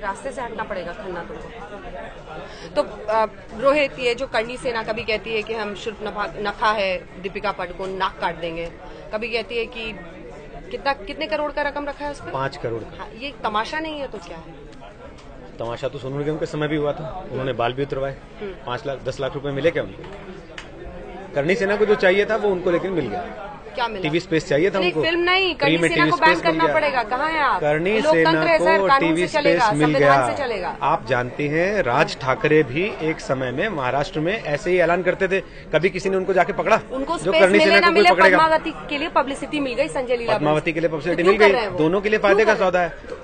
रास्ते से हटना पड़ेगा खन्ना तुमको। तो रोहित, ये जो करणी सेना कभी कहती है कि हम शुर्फ नखा है दीपिका पादुकोण, नाक काट देंगे, कभी कहती है कि कितने करोड़ का रकम रखा है उस पर? 5 करोड़ का। हाँ, ये तमाशा नहीं है तो क्या है? तमाशा तो सोनू निगम के समय भी हुआ था, उन्होंने बाल भी उतरवाए। 5 लाख 10 लाख रुपए मिले क्या उनको? करणी सेना को जो चाहिए था वो उनको लेकिन मिल गया। क्या मिला? टीवी स्पेस चाहिए था उनको। फिल्म नहीं, करणी सेना को बैन करना पड़ेगा। कहाँ है आप? करणी सेना को टीवी स्पेस मिल गया। आप जानते हैं राज ठाकरे भी एक समय में महाराष्ट्र में ऐसे ही ऐलान करते थे, कभी किसी ने उनको जाके पकड़ा? उनको जो करणी सेना को कोई पकड़ेगा। पद्मावती के लिए पब्लिसिटी मिल गई, संजय लीला पद्मावती के लिए पब्लिसिटी मिल गई, दोनों के लिए फायदे का सौदा है।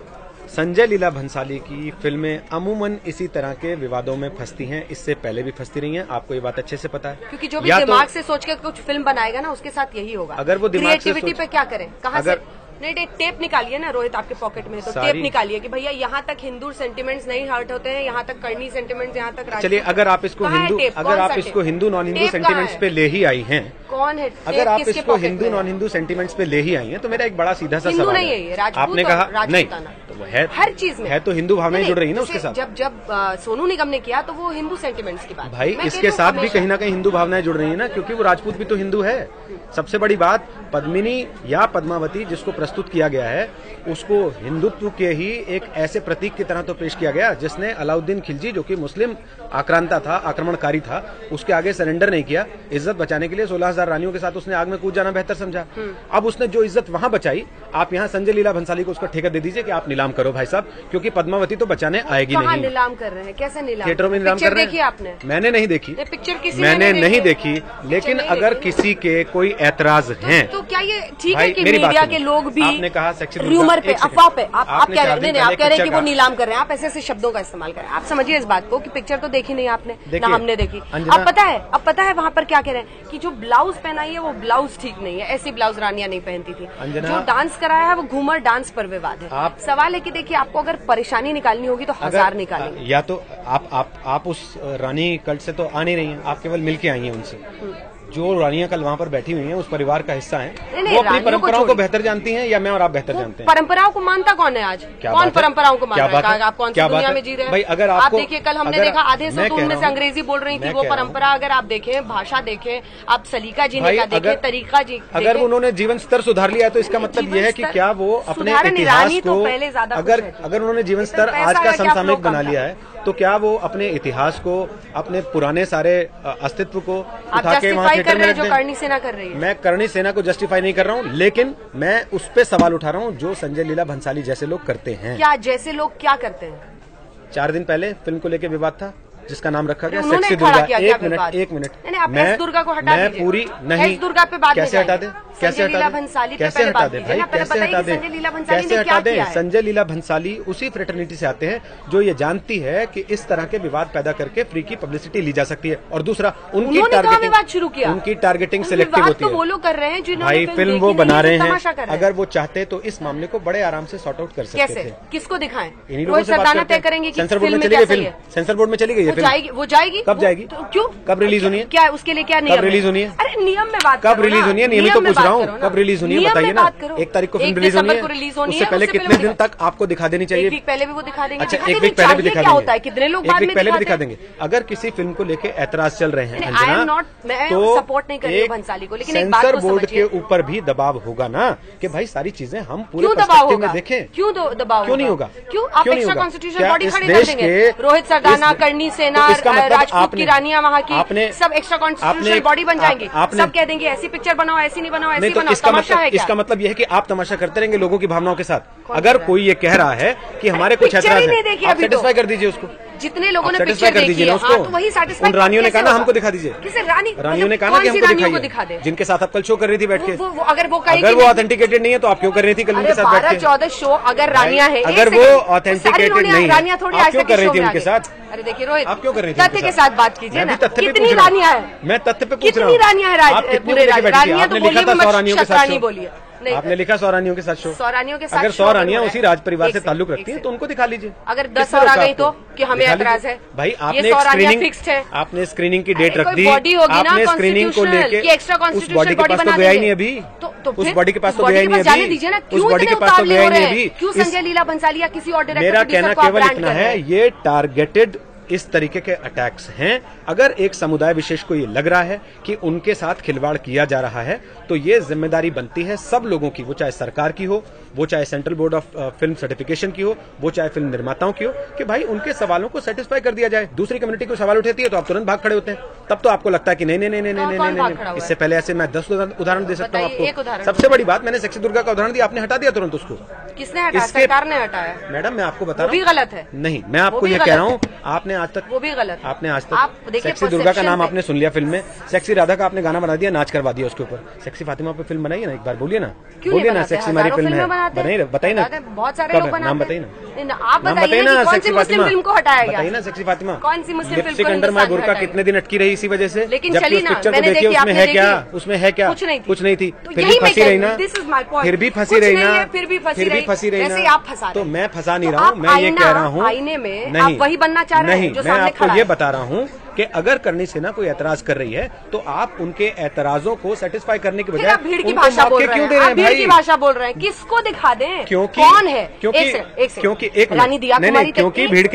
संजय लीला भंसाली की फिल्में अमूमन इसी तरह के विवादों में फंसती हैं, इससे पहले भी फंसती रही हैं, आपको ये बात अच्छे से पता है। क्योंकि जो भी दिमाग से सोच के कुछ फिल्म बनाएगा ना, उसके साथ यही होगा। अगर वो दिमाग से क्रिएटिविटी पे क्या करें, कहाँ से? नहीं, टेप निकालिए ना रोहित, आपके पॉकेट में तो टेप निकालिए कि भैया यहाँ तक हिंदू सेंटिमेंट्स नहीं हर्ट होते हैं, यहाँ तक करनी सेंटिमेंट्स, यहाँ तक। चलिए, अगर आप इसको हिंदू नॉन हिंदू सेंटिमेंट्स पे ले ही आई हैं, कौन है? अगर आप इसको हिंदू नॉन हिंदू सेंटिमेंट्स पे ले ही आई हैं, तो मेरा एक बड़ा सीधा सा सवाल है। आपने कहा नहीं, तो है हर चीज में है, तो हिंदू भावनाएं जुड़ रही है ना उसके साथ। जब सोनू निगम ने किया तो वो हिंदू सेंटिमेंट्स की बात, भाई इसके साथ भी कहीं ना कहीं हिंदू भावनाएं जुड़ रही है ना, क्योंकि वो राजपूत भी तो हिंदू है। सबसे बड़ी बात, पद्मिनी या पद्मावती जिसको प्रस्तुत किया गया है, उसको हिंदुत्व के ही एक ऐसे प्रतीक की तरह तो पेश किया गया जिसने अलाउद्दीन खिलजी, जो कि मुस्लिम आक्रांता था, आक्रमणकारी था, उसके आगे सरेंडर नहीं किया। इज्जत बचाने के लिए 16,000 रानियों के साथ उसने आग में कूद जाना बेहतर समझा। अब उसने जो इज्जत वहां बचाई, आप यहाँ संजय लीला भंसाली को उसका ठेका दे दीजिए कि आप नीलाम करो भाई साहब, क्योंकि पद्मावती तो बचाने आएगी नहीं। नीलाम कर रहे हैं? कैसे नीलाम? थिएटरों में नीलाम कर रहे हैं। आपने? मैंने नहीं देखी पिक्चर, किसी मैंने नहीं देखी, लेकिन अगर किसी के कोई ऐतराज है तो क्या ये ठीक है कि मीडिया के लोग भी? आपने कहा र्यूमर पे, अफवाह पे आप कह रहे हैं, आप कह रहे हैं कि वो नीलाम कर रहे हैं, आप ऐसे ऐसे शब्दों का इस्तेमाल कर रहे हैं। आप समझिए इस बात को कि पिक्चर तो देखी नहीं आपने, ना हमने देखी। अब पता है वहाँ पर क्या कह रहे हैं कि जो ब्लाउज पहनाई है वो ब्लाउज ठीक नहीं है, ऐसी ब्लाउज रानियां नहीं पहनती थी। जो डांस कराया है वो घूमर डांस पर विवाद है। सवाल है कि देखिए, आपको अगर परेशानी निकालनी होगी तो 1000 निकालेंगे। या तो आप उस रानी कल्ट से तो आ नहीं रही हैं, आप केवल मिलके आई हैं उनसे। जो रानियां कल वहाँ पर बैठी हुई हैं उस परिवार का हिस्सा हैं, वो अपनी परंपराओं को बेहतर जानती हैं, या मैं और आप बेहतर जानते हैं? परंपराओं को मानता कौन है आज? कौन परंपराओं को मानता है? आप कौन सी दुनिया में जी रहे हैं भाई? अगर आप देखिए, कल हमने देखा आधे से तो उनमें से अंग्रेजी बोल रही थी। वो परंपरा अगर आप देखें, भाषा देखें, आप सलीका जीने का देखें, तरीका जी, अगर उन्होंने जीवन स्तर सुधार लिया तो इसका मतलब ये है कि क्या वो अपने इतिहास को, अगर उन्होंने जीवन स्तर आज का समसामयिक बना लिया है, तो क्या वो अपने इतिहास को, अपने पुराने सारे अस्तित्व को उठा के वहाँ थिएटर में रख दें? करणी सेना कर रही है। मैं करणी सेना को जस्टिफाई नहीं कर रहा हूँ, लेकिन मैं उस पे सवाल उठा रहा हूँ जो संजय लीला भंसाली जैसे लोग करते हैं। क्या जैसे लोग क्या करते हैं? 4 दिन पहले फिल्म को लेकर विवाद था, जिसका नाम रखा गया सेक्सी दुर्गा। एक मिनट मैं दुर्गा को हटा दीजिए। पूरी नहीं, दुर्गा पे बात कैसे हटा दे? कैसे हटा दे भाई? कैसे हटा दे? कैसे हटा दे? संजय लीला भंसाली उसी फ्रेटर्निटी से आते हैं जो ये जानती है कि इस तरह के विवाद पैदा करके फ्री की पब्लिसिटी ली जा सकती है। और दूसरा, उनकी टारगेटिंग सिलेक्टिव होती है। वो लोग कर रहे हैं भाई, फिल्म वो बना रहे हैं। अगर वो चाहते तो इस मामले को बड़े आराम से सॉर्ट आउट कर सकते थे। किसको दिखाएं? इन्हीं लोगों से बात करते हैं। सेंसर बोर्ड में चली गई फिल्म, सेंसर बोर्ड में चली गई है फिल्म। वो जाएगी? कब जाएगी? क्यों? कब रिलीज होनी है? क्या उसके लिए क्या नियम? कब रिलीज होनी है? अरे नियम में बात कब रिलीज होनी है? नियम तो पूछ रहा हूँ, कब रिलीज होनी है बताइए ना। 1 तारीख को फिल्म रिलीज होनी है, उससे पहले कितने दिन तक आपको दिखा देनी चाहिए? 1 वीक पहले भी वो दिखा देंगे। अच्छा, 1 वीक पहले भी दिखा देंगे। कितने लोग 1 वीक पहले भी दिखा देंगे। अगर किसी फिल्म को लेके ऐतराज चल रहे हैं अंजना, तो सपोर्ट नहीं कर रही भंसाली को, लेकिन सेंसर बोर्ड के ऊपर भी दबाव होगा ना कि भाई सारी चीजें हम पूरे पर्सपेक्टिव में देखें। क्यों दबाव? क्यों नहीं होगा? क्यों आप एक्स्ट्रा कॉन्स्टिट्यूशनल बॉडी खड़ी कर देंगे? रोहित सरदाना, करणी सेना, राजपूत की रानियां वहाँ की सब एक्स्ट्रा कॉन्स्टिट्यूशनल बॉडी बन जाएंगे। सब कह देंगे ऐसी पिक्चर बनाओ, ऐसी नहीं बनाओ, ऐसी बनाओ। तमाशा है क्या? इसका मतलब यह है कि आप तमाशा करते रहेंगे लोगों की भावनाओं के साथ। अगर कोई ये कह रहा है कि हमारे कुछ ऐतराज है, आप सेटिस्फाई कर दीजिए उसको। जितने लोगों ने पिक्चर देखी है, हाँ, तो वही सेटिस्फाई। रानियों ने कहा ना हमको दिखा दीजिए। किसे रानियों ने कहा ना कि हमको दिखा दे, जिनके साथ आप कल शो कर रही थी बैठ के। अगर वो ऑथेंटिकेटेड नहीं है तो आप क्यों कर रही थी कल उनके साथ बैठ के? 12-14 शो अगर रानियां है, अगर वो ऑथेंटिकेटेड नहीं है, आप क्यों कर रही थी उनके साथ? अरे देखिए रोहित, आप क्यों कर रही थी? तथ्य के साथ बात कीजिए ना। कितनी रानियां है? मैं तथ्य पे पूछ रहा हूँ। कितनी रानियां है? रानियां तो बोलिए, मैं शतरानी बोलिए। आपने लिखा 100 रानियों के साथ शो। 100 रानियों के साथ, अगर 100 रानियां उसी राज परिवार से ताल्लुक रखती हैं तो उनको दिखा लीजिए। अगर 10 और आ गई तो कि हमें ऐतराज है भाई। आपने स्क्रीनिंग की डेट रख दी, आपने स्क्रीनिंग को लेके उस बॉडी के पास तो गया ही नहीं अभी, उस बॉडी के पास तो गया ही नहीं अभी, दीजिए ना, उस बॉडी के पास तो गया ही नहीं अभी। क्यों संजय लीला भंसाली या किसी और डायरेक्टर? मेरा कहना केवल इतना है, ये टारगेटेड इस तरीके के अटैक्स हैं। अगर एक समुदाय विशेष को ये लग रहा है कि उनके साथ खिलवाड़ किया जा रहा है तो ये जिम्मेदारी बनती है सब लोगों की, वो चाहे सरकार की हो, वो चाहे central board of film certification की हो, वो चाहे फिल्म निर्माताओं की हो, कि भाई उनके सवालों को सेटिस्फाई कर दिया जाए। दूसरी कम्युनिटी को सवाल उठाती है तो आप तुरंत भाग खड़े होते हैं, तब तो आपको लगता है कि नहीं नहीं नहीं नहीं नहीं नहीं नहीं। इससे पहले ऐसे मैं 10 उदाहरण दे सकता हूँ आपको। सबसे बड़ी बात, मैंने सेक्सी दुर्गा का उदाहरण दिया, आपने हटा दिया तुरंत उसको। किसने हटाया? सरकार ने हटाया। मैडम मैं आपको बता रहा हूँ, गलत है। नहीं, मैं आपको ये कह रहा हूँ, आपने आज तक वो भी गलत, आपने आज तक सेक्सी दुर्गा का नाम आपने सुन लिया फिल्म में, सेक्सी राधा का आपने गाना बना दिया, नाच करवा दिया उसके ऊपर। सेक्सी फातिमा पे फिल्म बनाई है ना, एक बार बोलिए ना, बोलिए ना, सेक्सी हमारी फिल्म है, बताइए ना, बहुत सारे लोग नाम बताइए ना, आप बताइए ना, कौन सी मुस्लिम फिल्म को हटाया गया? बताइए ना सेक्सी फातिमा, कौन सी मुस्लिम फिल्म को? अंडर माय बुर्का कितने दिन अटकी रही इसी वजह से, लेकिन जबकि उस पिक्चर को देखिए उसमें है क्या, उसमें है क्या, कुछ नहीं थी, फिर भी फंसी रही ना, फिर भी फंसी रही ना, फिर भी फंसी रही ना। आप फंसा, तो मैं फंसा नहीं रहा हूँ, मैं ये कह रहा हूँ आईने में आप वही बनना चाह रहे हैं जो सामने खड़ा है। मैं आपको ये बता रहा हूँ कि अगर करनी सेना कोई ऐतराज कर रही है तो आप उनके ऐतराजों को सेटिस्फाई करने के बजाय भीड़ की भाषा बोल रहे हैं, क्यों भीड़ की भाषा बोल रहे हैं, किसको दिखा दें? क्योंकि कौन है? क्योंकि क्योंकि भीड़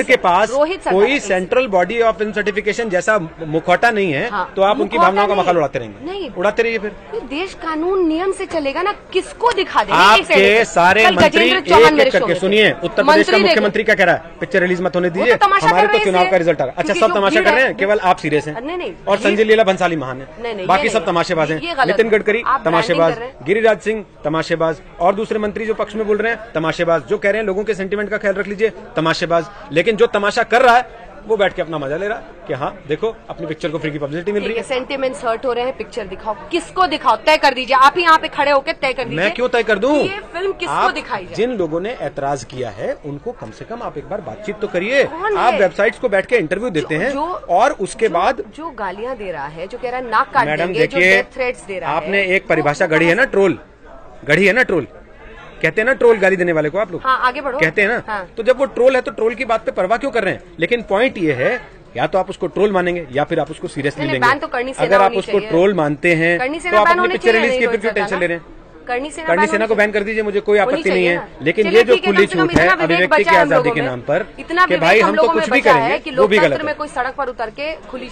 के पास कोई central body of film certification जैसा मुखौटा नहीं है, तो आप उनकी भावनाओं का मखाल उड़ाते रहेंगे। नहीं उड़ाते रहिए, फिर देश कानून नियम से चलेगा ना, किसको दिखा दें? आपके सारे मंत्री एक करके सुनिए, उत्तर प्रदेश का मुख्यमंत्री क्या कह रहा है, पिक्चर रिलीज मत होने दीजिए, हमारे तो चुनाव का रिजल्ट। अच्छा, सब तमाशा कर रहे हैं, केवल आप सीरियस हैं। नहीं, और संजय लीला भंसाली महान है, बाकी सब तमाशेबाज हैं। नितिन गडकरी तमाशेबाज, गिरिराज सिंह तमाशेबाज, और दूसरे मंत्री जो पक्ष में बोल रहे हैं तमाशेबाज, जो कह रहे हैं लोगों के सेंटीमेंट का ख्याल रख लीजिए तमाशेबाज। लेकिन जो तमाशा कर रहा है वो बैठ के अपना मजा ले रहा है कि हाँ देखो अपनी पिक्चर को फ्री की पब्लिसिटी मिल रही है। सेंटिमेंट्स हर्ट हो रहे हैं, पिक्चर दिखाओ, किसको दिखाओ, तय कर दीजिए। आप ही यहाँ पे खड़े होकर तय कर दीजिए। मैं क्यों तय कर दूं? ये फिल्म किसको दिखाई जाए? जिन लोगों ने ऐतराज किया है उनको कम से कम आप एक बार बातचीत तो करिए। आप वेबसाइट्स को बैठ के इंटरव्यू देते हैं और उसके बाद जो गालियां दे रहा है, जो कह रहा है नाक काट मैडम देंगे, देखिए, थ्रेट्स दे रहा है। आपने एक परिभाषा गढ़ी है ना, ट्रोल गढ़ी है ना, ट्रोल कहते हैं ना, ट्रोल गाली देने वाले को आप लोग। हाँ, आगे बढ़ो। कहते हैं ना, हाँ। तो जब वो ट्रोल है तो ट्रोल की बात पे परवाह क्यों कर रहे हैं? लेकिन पॉइंट ये है, या तो आप उसको ट्रोल मानेंगे या फिर आप उसको सीरियसली लेंगे। तो अगर आप उसको ट्रोल मानते हैं तो आप अपनी पिक्चर रिलीज की फिर क्यों टेंशन ले रहे हैं? करनी सेना को बैन कर दीजिए, मुझे कोई आपत्ति नहीं है। लेकिन ये जो खुली छूट है अभिव्यक्ति की आजादी के नाम पर कि भाई हम तो कुछ भी करेंगे, वो भी गलत है। कोई सड़क पर उतर के खुली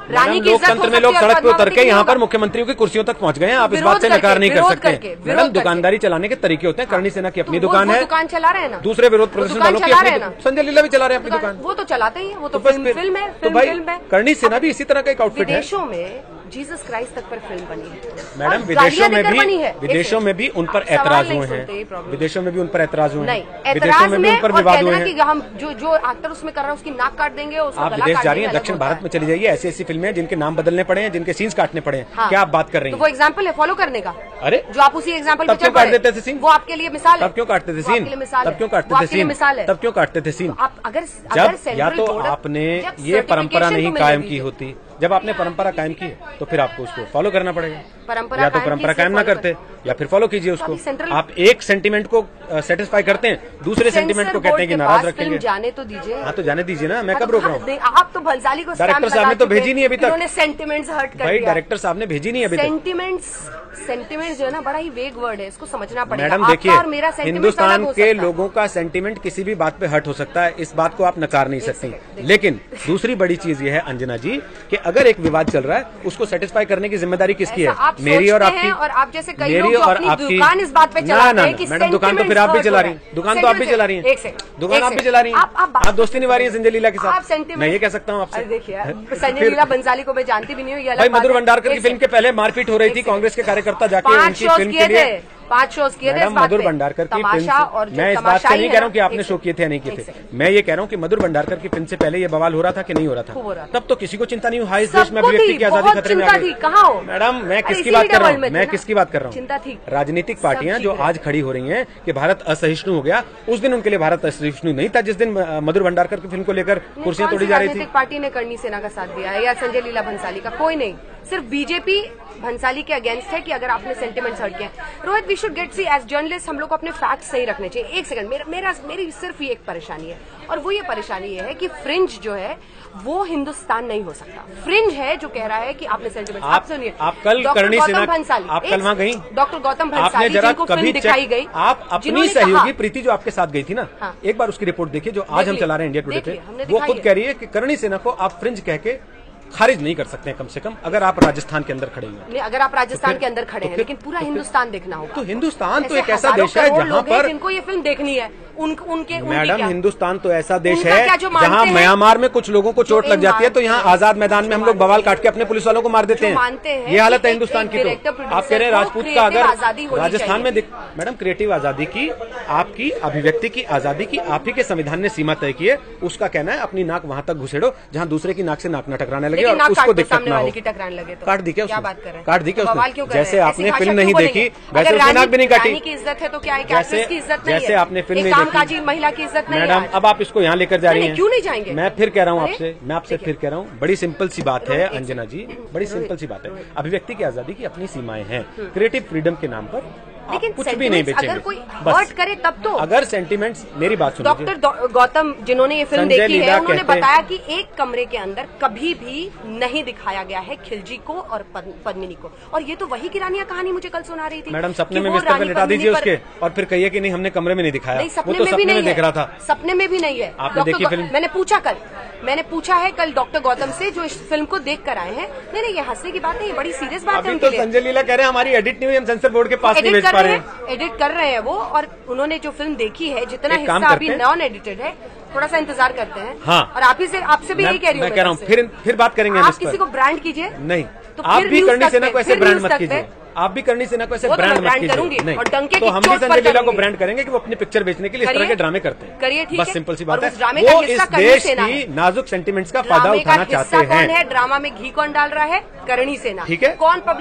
रानी की लोकतंत्र में लोग सड़क पे उतर के यहाँ पर मुख्यमंत्रियों की कुर्सियों तक पहुँच गए हैं। आप इस बात से नकार नहीं कर सकते। मैडम दुकानदारी चलाने के तरीके होते हैं। करनी सेना की अपनी दुकान है, दुकान चला रहे हैं ना, दूसरे विरोध प्रदर्शन वालों की अपनी, संजय लीला भी चला रहे हैं अपनी दुकान। वो तो चलाते ही, वो तो फिल्म है। तो भाई करनी सेना भी इसी तरह का एक आउटफिट है। विदेशों में जीसस क्राइस्ट तक पर फिल्म बनी है मैडम, विदेशों में भी उन पर ऐतराज हुए हैं, विदेशों में भी उन पर ऐतराज हुए हैं, विदेशों में भी उन पर विवाद हुए हैं। हम जो एक्टर उसमें कर रहा है उसकी नाक काट देंगे। आप विदेश जा रही हैं, दक्षिण भारत में चली जाइए, ऐसी ऐसी फिल्में हैं जिनके नाम बदलने पड़े हैं, जिनके सीन्स काटने पड़े हैं। क्या आप बात कर रही हैं? वो एग्जाम्पल है फॉलो करने का। अरे जो आप उसी एग्जाम्पल तब क्यों काट देते थे सीन? वो आपके लिए मिसाल है। तब क्यों काटते थे सीन? तब क्यों काटते थे सीन? तब क्यों काटते थे सीन? अगर या तो आपने ये परंपरा नहीं कायम की होती, जब आपने परंपरा कायम की तो फिर आपको उसको फॉलो करना पड़ेगा। या तो परंपरा कायम ना करते या फिर फॉलो कीजिए उसको। आप एक सेंटीमेंट को सेटिस्फाई करते हैं, दूसरे सेंटीमेंट को कहते हैं कि नाराज रखेंगे। जाने तो दीजिए। हाँ तो जाने दीजिए ना, मैं कब रोक रहा हूँ? आप तो भंसाली को डायरेक्टर साहब ने तो भेजी नहीं अभी तक। सेंटिमेंट्स हर्ट कर भाई डायरेक्टर साहब ने भेजी नहीं अभी तक। सेंटिमेंट्स जो है ना, बड़ा ही वेग वर्ड है, इसको समझना पड़ेगा। मैडम देखिए, हिंदुस्तान के लोगों का सेंटीमेंट किसी भी बात पे हर्ट हो सकता है, इस बात को आप नकार नहीं सकती। लेकिन दूसरी बड़ी चीज ये है अंजना जी कि अगर एक विवाद चल रहा है उसको सेटिस्फाई करने की जिम्मेदारी किसकी है? मेरी और आपकी। और आप जैसे कई लोग जो अपनी दुकान इस बात पे चलाते हैं कि मैडम दुकान तो फिर आप भी चला रही हैं, दुकान तो आप भी चला रही हैं, दुकान आप भी चला रही हैं, आप दोस्ती निभा रही हैं संजय लीला के साथ। मैं ये कह सकता हूँ आपसे। देखिए संजय लीला बंसाली को मैं जानती भी नहीं हूँ। भाई मधुर भंडारकर की फिल्म के पहले मारपीट हो रही थी, कांग्रेस के कार्यकर्ता जाके उनकी फिल्म के लिए 5 शोज किए थे। मधुर भंडारकर की फिल्म, मैं इस बात से नहीं कह रहा हूँ कि आपने शो किए थे या नहीं किए थे, मैं ये कह रहा हूँ कि मधुर भंडारकर की फिल्म से पहले ये बवाल हो रहा था कि नहीं हो रहा था? तब तो किसी को चिंता नहीं हुई। हाई इस देश में अभिव्यक्ति की आजादी खतरे में आ गई। मैडम मैं किसकी बात कर रहा हूँ? मैं किसकी बात कर रहा हूँ? चिंता थी। राजनीतिक पार्टियां जो आज खड़ी हो रही हैं कि भारत असहिष्णु हो गया, उस दिन उनके लिए भारत असहिष्णु नहीं था जिस दिन मधुर भंडारकर की फिल्म को लेकर कुर्सियां तोड़ी जा रही थी। पार्टी ने करनी सेना का साथ दिया है या संजय लीला भंसाली का? कोई नहीं। सिर्फ बीजेपी भंसाली के अगेंस्ट है कि अगर आपने सेंटिमेंट्स हट गए। Rohit, we should get see as journalist हम लोग को अपने फैक्ट्स सही रखने चाहिए। एक सेकंड, मेरी सिर्फ ये एक परेशानी है, और वो ये परेशानी ये है कि फ्रिंज जो है वो हिंदुस्तान नहीं हो सकता। फ्रिंज है जो कह रहा है कि आपने सेंटिमेंट्स। आप सुनिए, आप कल करणी सेना, आप कल वहाँ गई, डॉक्टर गौतम भंसाली जिनको फिल्म दिखाई गई, आप अपनी सहयोगी प्रीति जो आपके साथ गई थी ना, एक बार उसकी रिपोर्ट देखिए जो आज हम चला रहे हैं इंडिया टुडे पे, वो खुद कह रही है कि करणी सेना को आप फ्रिंज कह के खारिज नहीं कर सकते हैं, कम से कम अगर आप राजस्थान के अंदर खड़े हैं। अगर आप राजस्थान के अंदर खड़े हैं, लेकिन पूरा हिंदुस्तान देखना होगा। तो हिंदुस्तान तो एक ऐसा देश है जहाँ पर जिनको ये फिल्म देखनी है, उनके मैडम, हिंदुस्तान तो ऐसा देश है जहाँ म्यांमार में कुछ लोगों को चोट लग जाती है तो यहाँ आजाद मैदान में हम लोग बवाल काट के अपने पुलिस वालों को मार देते हैं। ये हालत है हिंदुस्तान की। तो आप कह रहे हैं राजपूत का अगर राजस्थान में मैडम क्रिएटिव आजादी की, आपकी अभिव्यक्ति की आजादी की आप ही के संविधान ने सीमा तय की है। उसका कहना है अपनी नाक वहां तक घुसेड़ो जहाँ दूसरे की नाक से नाक न टकराने लगे और उसको दिक्कत ना हो। काट दी क्या? काट दी क्या? जैसे आपने फिल्म नहीं देखी वैसे उसकी नाक भी नहीं काटी। की इज्जत है तो क्या की इज्जत नहीं है? जैसे आपने फिल्म नहीं देखी, कामकाजी महिला की इज्जत नहीं है। मैडम, अब आप इसको यहाँ लेकर जा रही हैं। क्यों नहीं जाएंगे? मैं फिर कह रहा हूँ आपसे, मैं आपसे फिर कह रहा हूँ, बड़ी सिंपल सी बात है अंजना जी, बड़ी सिंपल सी बात है। अभिव्यक्ति की आजादी की अपनी सीमाएं हैं। क्रिएटिव फ्रीडम के नाम पर लेकिन कुछ भी नहीं बेचेंगे। अगर कोई हर्ट करे तब तो, अगर सेंटिमेंट्स, मेरी बात सुनिए, डॉक्टर गौतम जिन्होंने ये फिल्म देखी है उन्होंने बताया कि एक कमरे के अंदर कभी भी नहीं दिखाया गया है खिलजी को और पद्मिनी को। और ये तो वही किरानिया कहानी मुझे कल सुना रही थी। मैडम, सपने में बिस्तर पे लिटा दीजिए उसके और फिर कहिए कि नहीं हमने कमरे में नहीं दिखाया। नहीं, सपने में भी नहीं देख रहा था। सपने में भी नहीं है। आपने देखी फिल्म? मैंने पूछा है कल डॉक्टर गौतम से जो इस फिल्म को देख कर आए हैं। नहीं, ये हंसने की बात नहीं, ये बड़ी सीरियस बात है। तो संजय लीला कह रहे हैं हमारी एडिट नहीं हुई, हम सेंसर बोर्ड के पास नहीं भेज पा रहे हैं। एडिट कर रहे हैं वो, और उन्होंने जो फिल्म देखी है जितना हिस्सा अभी नॉन एडिटेड है, थोड़ा सा इंतजार करते हैं। हाँ, और आपसे भी यही कह रही हूँ। मैं कह रहा हूँ फिर बात करेंगे। आप किसी को ब्रांड कीजिए नहीं, तो आप भी करणी सेना को ऐसे ब्रांड मत कीजिए। आप भी करणी सेना को ऐसे ब्रांड मत कीजिए। नहीं, तो हम भी संजय लीला को ब्रांड करेंगे कि वो अपनी पिक्चर बेचने के लिए इस तरह के ड्रामे करते हैं। करिए, ठीक है। बस सिंपल सी बात है। वो इस देश की नाजुक सेंटिमेंट्स का फायदा उठाना चाहते हैं। ड्रामा में घी कौन डाल रहा है? करणी सेना। ठीक है, कौन पब्लिक